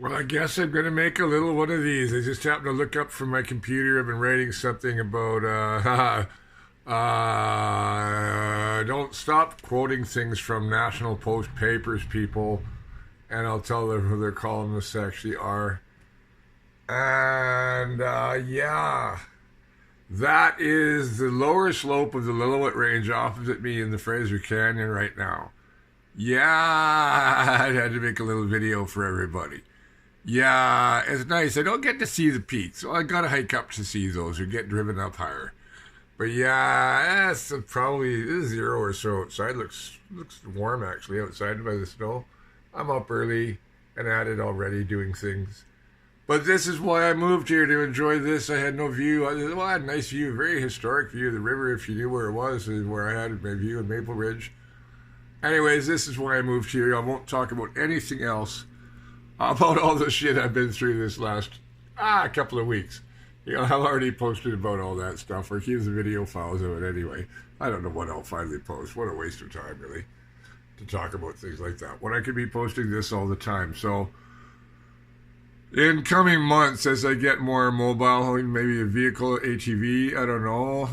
Well, I guess I'm going to make a little one of these. I just happened to look up from my computer. I've been writing something about, don't stop quoting things from National Post papers, people. And I'll tell them who their columnists actually are. And, yeah. That is the lower slope of the Lillooet Range opposite me in the Fraser Canyon right now. Yeah, I had to make a little video for everybody. Yeah, it's nice. I don't get to see the peaks, so I gotta hike up to see those or get driven up higher. But yeah, it's probably 0 or so outside. Looks warm actually outside by the snow. I'm up early and at it already doing things. But this is why I moved here, to enjoy this. I had no view. Well, I had a nice view, very historic view of the river. If you knew where it was, is where I had my view of Maple Ridge. Anyways, this is why I moved here. I won't talk about anything else about all the shit I've been through this last couple of weeks. You know, I've already posted about all that stuff, or keep the video files of it anyway. I don't know what I'll finally post. What a waste of time, really, to talk about things like that, when I could be posting this all the time. So in coming months, as I get more mobile, maybe a vehicle, ATV, I don't know,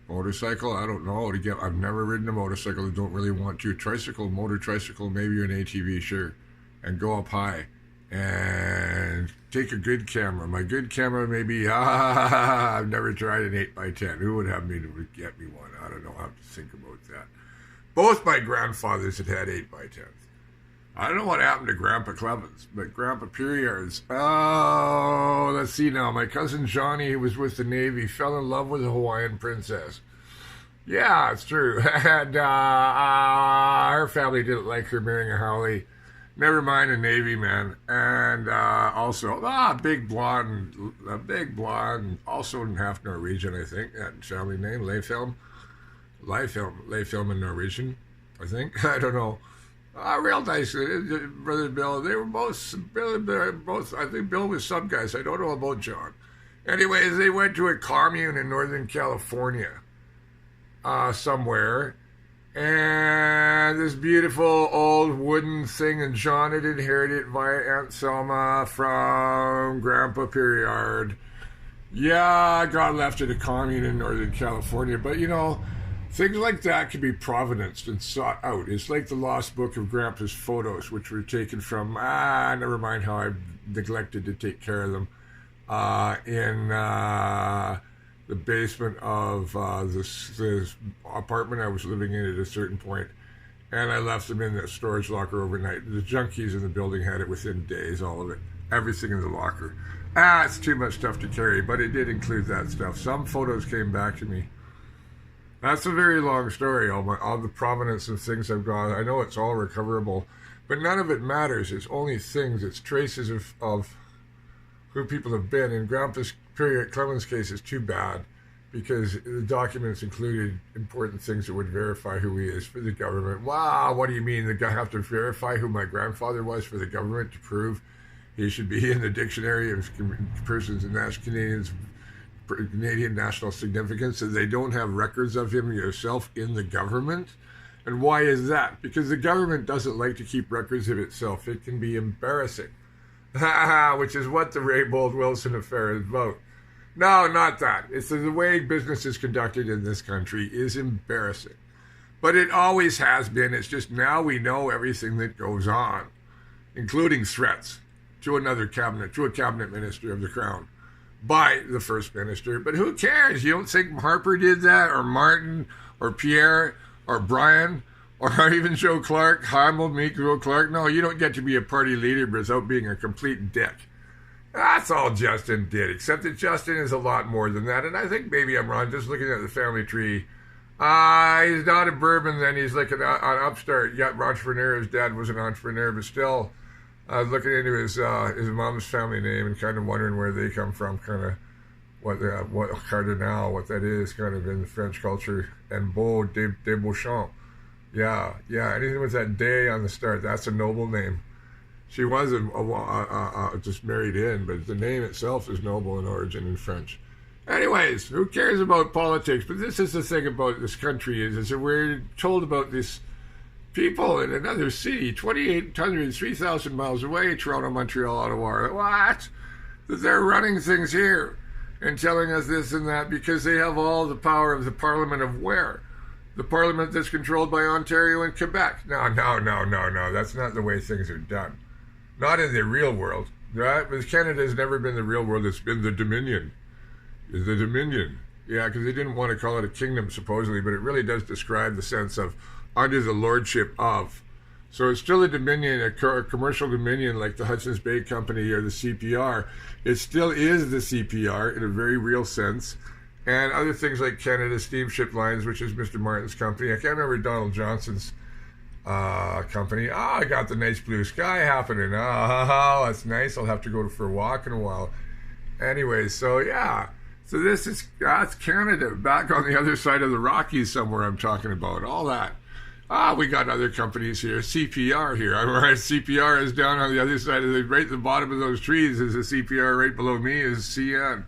motorcycle, I don't know. I've never ridden a motorcycle. I don't really want to. Tricycle, maybe an ATV, sure. And go up high and take a good camera. My good camera maybe, I've never tried an 8x10. Who would have me to get me one? I don't know. I'll have to think about that. Both my grandfathers had 8x10s. I don't know what happened to Grandpa Clemens, but Grandpa Perriard's. Oh, let's see now. My cousin Johnny, who was with the Navy, fell in love with a Hawaiian princess. Yeah, it's true. And her family didn't like her marrying a Howley. Never mind a Navy man. And also, big blonde, also half Norwegian, I think. That family name, Leifhelm in Norwegian, I think. I don't know. Real nice, Brother Bill. They were both, I think Bill was some guys. I don't know about John. Anyways, they went to a commune in Northern California, somewhere. And this beautiful old wooden thing, and John had inherited it via Aunt Selma from Grandpa Perriard. Yeah, God left at a commune in Northern California, but you know, things like that can be provenanced and sought out. It's like the lost book of Grandpa's photos, which were taken from, never mind how I neglected to take care of them, in the basement of this apartment I was living in at a certain point. And I left them in the storage locker overnight. The junkies in the building had it within days, all of it. Everything in the locker. It's too much stuff to carry, but it did include that stuff. Some photos came back to me. That's a very long story, all the provenance of things I've got. I know it's all recoverable, but none of it matters. It's only things. It's traces of who people have been. In Grandpa's Clemens case, is too bad, because the documents included important things that would verify who he is for the government. Wow, what do you mean? The guy have to verify who my grandfather was for the government to prove he should be in the dictionary of persons and Canadian national significance, and they don't have records of him yourself in the government? And why is that? Because the government doesn't like to keep records of itself. It can be embarrassing. Which is what the Raybould Wilson affair is about. No, not that. It's the way business is conducted in this country is embarrassing. But it always has been. It's just now we know everything that goes on, including threats to a cabinet minister of the Crown by the First Minister. But who cares? You don't think Harper did that, or Martin, or Pierre, or Brian, or even Joe Clark, Joe Clark? No, you don't get to be a party leader without being a complete dick. That's all Justin did, except that Justin is a lot more than that. And I think maybe I'm wrong, just looking at the family tree. He's not a Bourbon, then he's like an upstart entrepreneur. His dad was an entrepreneur, but still, I was looking into his mom's family name and kind of wondering where they come from, kind of what Cardinal, what that is, kind of in the French culture, and Beau de Beauchamp. Yeah, anything with that day on the start, that's a noble name. She was just married in, but the name itself is noble in origin in French. Anyways, who cares about politics? But this is the thing about this country, is that we're told about this People in another city, 2,800, 3,000 miles away, Toronto, Montreal, Ottawa. What? They're running things here and telling us this and that because they have all the power of the Parliament of where? The Parliament that's controlled by Ontario and Quebec. No. That's not the way things are done. Not in the real world. Right? Because Canada has never been the real world. It's been the Dominion. It's the Dominion. Yeah, because they didn't want to call it a kingdom, supposedly, but it really does describe the sense of under the lordship of. So it's still a dominion, a commercial dominion like the Hudson's Bay Company or the CPR. It still is the CPR in a very real sense. And other things like Canada Steamship Lines, which is Mr. Martin's company. I can't remember Donald Johnson's company. I got the nice blue sky happening. That's nice. I'll have to go for a walk in a while. Anyway, so yeah. So that's Canada, back on the other side of the Rockies somewhere I'm talking about. All that. We got other companies here. CPR here. CPR is down on the other side of right at the bottom of those trees is a CPR. Right below me is CN.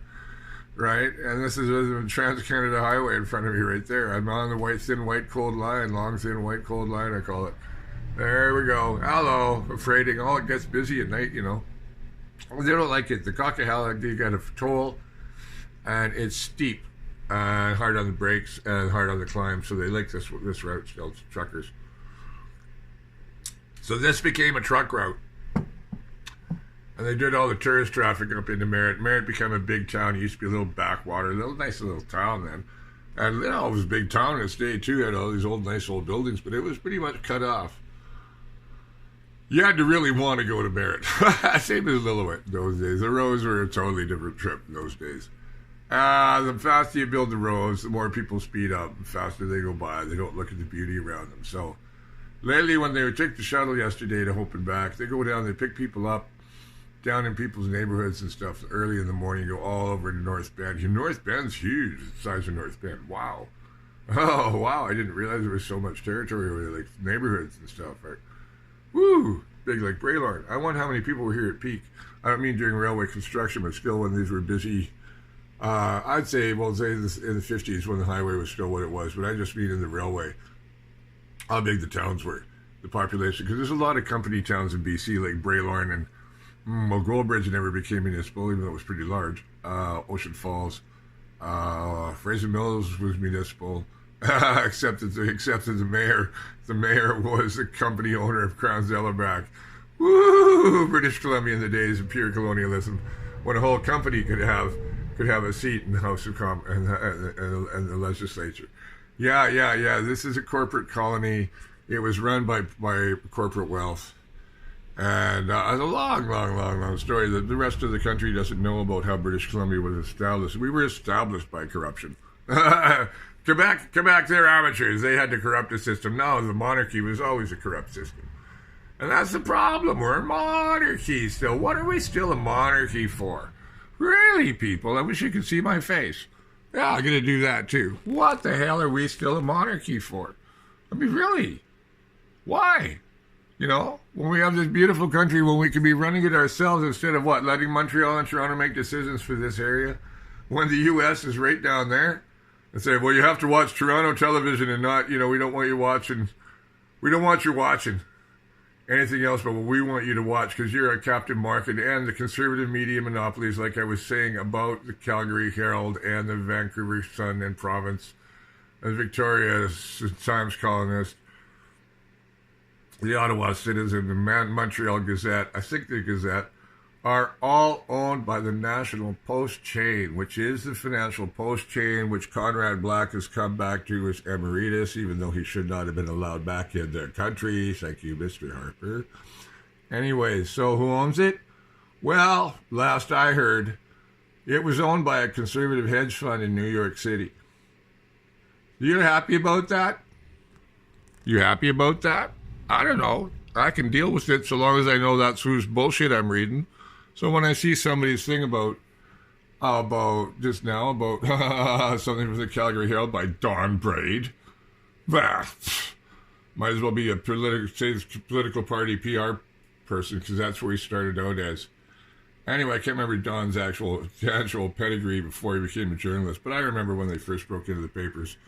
Right? And this is the Trans-Canada Highway in front of me right there. I'm on the thin, white, cold line. Long, thin, white, cold line, I call it. There we go. Hello. Freighting. Oh, it gets busy at night, you know. They don't like it. The Coquihalla, you got a toll, and it's steep. Hard on the brakes and hard on the climb, so they like this route still, truckers. So this became a truck route. And they did all the tourist traffic up into Merritt. Merritt became a big town. It used to be a little backwater, nice little town then. And it was a big town in its day too. It had all these nice old buildings, but it was pretty much cut off. You had to really want to go to Merritt. Same as Lillooet in those days. The roads were a totally different trip in those days. The faster you build the roads, the more people speed up. The faster they go by. They don't look at the beauty around them. So lately, when they took the shuttle yesterday to Hope and back, they go down, they pick people up down in people's neighborhoods and stuff early in the morning, go all over to North Bend. North Bend's huge, the size of North Bend. Wow. Oh, wow. I didn't realize there was so much territory over there, like neighborhoods and stuff. Right? Woo! Big like Braylord. I wonder how many people were here at peak. I don't mean during railway construction, but still when these were busy. I'd say, in the 50s when the highway was still what it was, but I just mean in the railway, how big the towns were, the population. Because there's a lot of company towns in BC, like Braylorn and Goldbridge never became municipal, even though it was pretty large. Ocean Falls, Fraser Mills was municipal, except that the mayor was the company owner of Crown Zellerback. Woo! British Columbia in the days of pure colonialism, when a whole company could have a seat in the House of Commons and the legislature. Yeah. This is a corporate colony. It was run by corporate wealth. And it's a long story that the rest of the country doesn't know about how British Columbia was established. We were established by corruption. Quebec, they're amateurs. They had to corrupt the system. No, the monarchy was always a corrupt system. And that's the problem. We're a monarchy still. What are we still a monarchy for? Really, people? I wish you could see my face. Yeah, I'm going to do that too. What the hell are we still a monarchy for? I mean, really? Why? You know, when we have this beautiful country, when we can be running it ourselves instead of letting Montreal and Toronto make decisions for this area, when the U.S. is right down there, and say, well, you have to watch Toronto television and not, we don't want you watching anything else but what we want you to watch because you're a captive market and the conservative media monopolies, like I was saying about the Calgary Herald and the Vancouver Sun and Province, and Victoria Times Colonist, the Ottawa Citizen, the Montreal Gazette, I think the Gazette, are all owned by the National Post chain, which is the financial post chain, which Conrad Black has come back to as emeritus, even though he should not have been allowed back in their country. Thank you, Mr. Harper. Anyway, so who owns it? Well, last I heard, it was owned by a conservative hedge fund in New York City. You happy about that? You happy about that? I don't know. I can deal with it so long as I know that's whose bullshit I'm reading. So when I see somebody's thing about something from the Calgary Herald by Don Braid, might as well be a political party PR person because that's where he started out as. Anyway, I can't remember Don's actual pedigree before he became a journalist, but I remember when they first broke into the papers.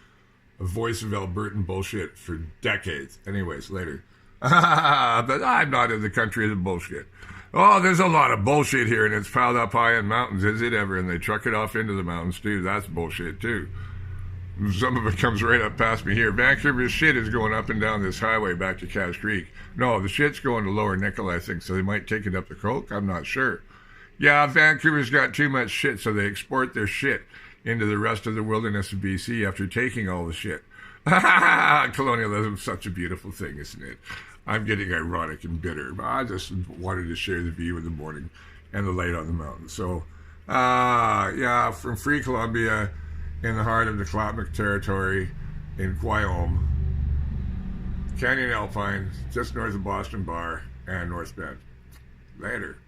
a voice of Albertan bullshit for decades. Anyways, later. But I'm not in the country of the bullshit. Oh, there's a lot of bullshit here, and it's piled up high in mountains. Is it ever? And they truck it off into the mountains, too. That's bullshit, too. Some of it comes right up past me here. Vancouver's shit is going up and down this highway back to Cass Creek. No, the shit's going to Lower Nickel, I think, so they might take it up the Coke. I'm not sure. Yeah, Vancouver's got too much shit, so they export their shit into the rest of the wilderness of BC after taking all the shit. Colonialism's such a beautiful thing, isn't it? I'm getting ironic and bitter, but I just wanted to share the view in the morning and the light on the mountain. So, yeah, from Free Columbia in the heart of the Klamath territory in Wyoming, Canyon Alpine, just north of Boston Bar and North Bend. Later.